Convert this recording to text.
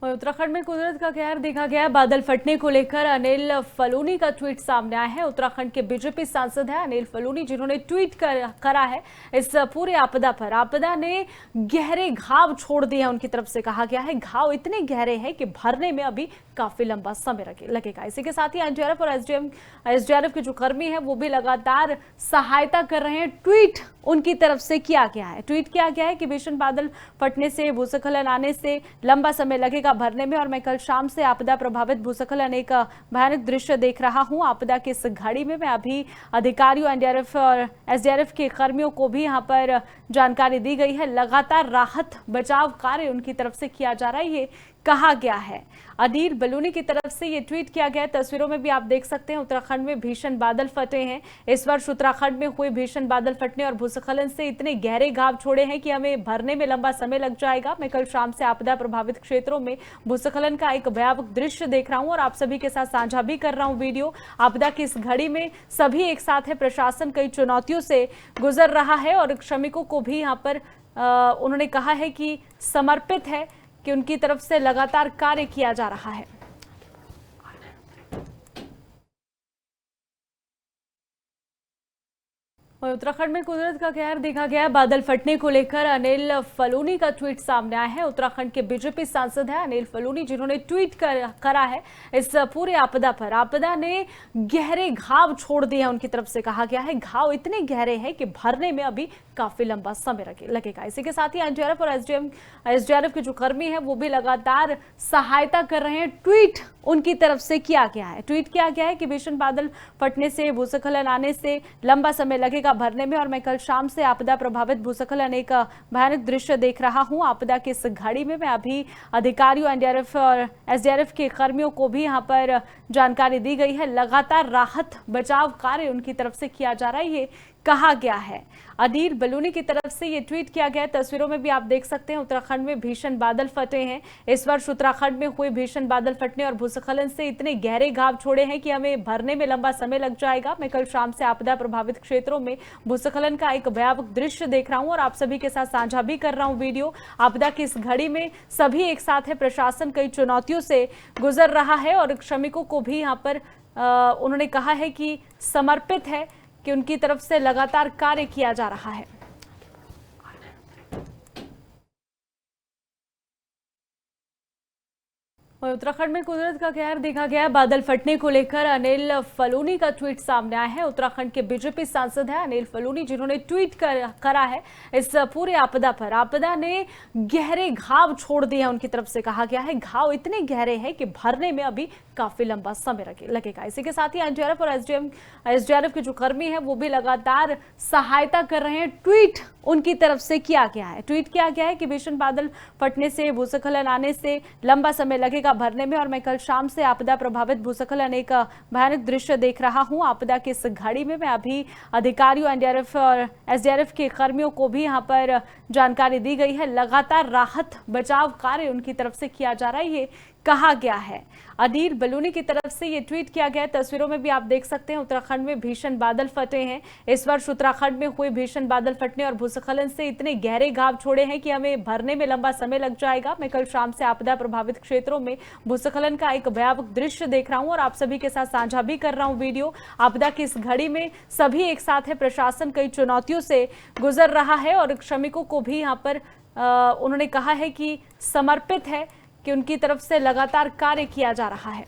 और उत्तराखंड में कुदरत का कहर देखा गया। बादल फटने को लेकर अनिल फलूनी का ट्वीट सामने आया है। उत्तराखंड के बीजेपी सांसद है अनिल फलूनी, जिन्होंने ट्वीट करा है इस पूरे आपदा पर। आपदा ने गहरे घाव छोड़ दिए हैं, उनकी तरफ से कहा गया है। घाव इतने गहरे हैं कि भरने में अभी काफी लंबा समय लगेगा। इसी के साथ ही एनडीआरएफ और एसडीआरएफ के जो कर्मी है वो भी लगातार सहायता कर रहे हैं। ट्वीट उनकी तरफ से किया गया है। ट्वीट किया गया है कि भीषण बादल फटने से, भूस्खलन आने से लंबा समय लगेगा भरने में, और मैं कल शाम से आपदा प्रभावित भूस्खलन एक भयानक दृश्य देख रहा हूं। आपदा की इस घड़ी में मैं अभी अधिकारियों, एनडीआरएफ और एसडीआरएफ के कर्मियों को भी यहां पर जानकारी दी गई है। लगातार राहत बचाव कार्य उनकी तरफ से किया जा रहा है, ये कहा गया है। अनिल बलूनी की तरफ से ये ट्वीट किया गया है। तस्वीरों में भी आप देख सकते हैं उत्तराखंड में भीषण बादल फटे हैं। इस वर्ष उत्तराखंड में हुए भीषण बादल फटने और भूस्खलन से इतने गहरे घाव छोड़े हैं कि हमें भरने में लंबा समय लग जाएगा। मैं कल शाम से आपदा प्रभावित क्षेत्रों में भूस्खलन का एक भयावह दृश्य देख रहा हूं और आप सभी के साथ साझा भी कर रहा हूं वीडियो। आपदा की इस घड़ी में सभी एक साथ है। प्रशासन कई चुनौतियों से गुजर रहा है और श्रमिकों को भी यहाँ पर उन्होंने कहा है कि समर्पित है कि उनकी तरफ से लगातार कार्य किया जा रहा है। और उत्तराखंड में कुदरत का कहर देखा गया। बादल फटने को लेकर अनिल फलूनी का ट्वीट सामने आया है। उत्तराखंड के बीजेपी सांसद है अनिल फलूनी, जिन्होंने ट्वीट करा है इस पूरे आपदा पर। आपदा ने गहरे घाव छोड़ दिए हैं, उनकी तरफ से कहा गया है। घाव इतने गहरे हैं कि भरने में अभी काफी लंबा समय लगेगा। इसी के साथ ही एनडीआरएफ और एसडीआरएफ के जो कर्मी है वो भी लगातार सहायता कर रहे हैं। ट्वीट उनकी तरफ से किया गया है। ट्वीट किया गया है कि भीषण बादल फटने से, भूस्खलन आने से लंबा समय लगेगा भरने में, और मैं कल शाम से आपदा प्रभावित भूस्खलन एक भयानक दृश्य देख रहा हूं। आपदा की इस घड़ी में मैं अभी अधिकारियों, एनडीआरएफ और एसडीआरएफ के कर्मियों को भी यहां पर जानकारी दी गई है। लगातार राहत बचाव कार्य उनकी तरफ से किया जा रहा है, ये कहा गया है। अनिल बलूनी की तरफ से ये ट्वीट किया गया है। तस्वीरों में भी आप देख सकते हैं उत्तराखंड में भीषण बादल फटे हैं। इस वर्ष उत्तराखंड में हुए भीषण बादल फटने और भूस्खलन से इतने गहरे घाव छोड़े हैं कि हमें भरने में लंबा समय लग जाएगा। मैं कल शाम से आपदा प्रभावित क्षेत्रों में भूस्खलन का एक भयावह दृश्य देख रहा हूं और आप सभी के साथ साझा भी कर रहा हूं वीडियो। आपदा की इस घड़ी में सभी एक साथ है। प्रशासन कई चुनौतियों से गुजर रहा है और श्रमिकों को भी यहाँ पर उन्होंने कहा है कि समर्पित है कि उनकी तरफ से लगातार कार्य किया जा रहा है। और उत्तराखंड में कुदरत का कहर देखा गया। बादल फटने को लेकर अनिल फलूनी का ट्वीट सामने आया है। उत्तराखंड के बीजेपी सांसद है अनिल फलूनी, जिन्होंने ट्वीट करा है इस पूरे आपदा पर। आपदा ने गहरे घाव छोड़ दिए हैं, उनकी तरफ से कहा गया है। घाव इतने गहरे हैं कि भरने में अभी काफी लंबा समय लगेगा। इसी के साथ ही एनडीआरएफ और एसडीआरएफ के जो कर्मी है वो भी लगातार सहायता कर रहे हैं। ट्वीट उनकी तरफ से किया गया है। ट्वीट किया गया है कि भीषण बादल फटने से, भूस्खलन आने से लंबा समय लगेगा भरने में, और मैं कल शाम से आपदा प्रभावित भूस्खलन एक भयानक दृश्य देख रहा हूं। आपदा की इस घड़ी में मैं अभी अधिकारियों, एनडीआरएफ और एसडीआरएफ के कर्मियों को भी यहां पर जानकारी दी गई है। लगातार राहत बचाव कार्य उनकी तरफ से किया जा रहा है, ये कहा गया है। अनिल बलूनी की तरफ से ये ट्वीट किया गया है। तस्वीरों में भी आप देख सकते हैं उत्तराखंड में भीषण बादल फटे हैं। इस वर्ष उत्तराखंड में हुए भीषण बादल फटने और भूस्खलन से इतने गहरे घाव छोड़े हैं कि हमें भरने में लंबा समय लग जाएगा। मैं कल शाम से आपदा प्रभावित क्षेत्रों में भूस्खलन का एक भयावह दृश्य देख रहा हूं और आप सभी के साथ साझा भी कर रहा हूं वीडियो। आपदा की इस घड़ी में सभी एक साथ है। प्रशासन कई चुनौतियों से गुजर रहा है और श्रमिकों को भी यहाँ पर उन्होंने कहा है कि समर्पित है कि उनकी तरफ से लगातार कार्य किया जा रहा है।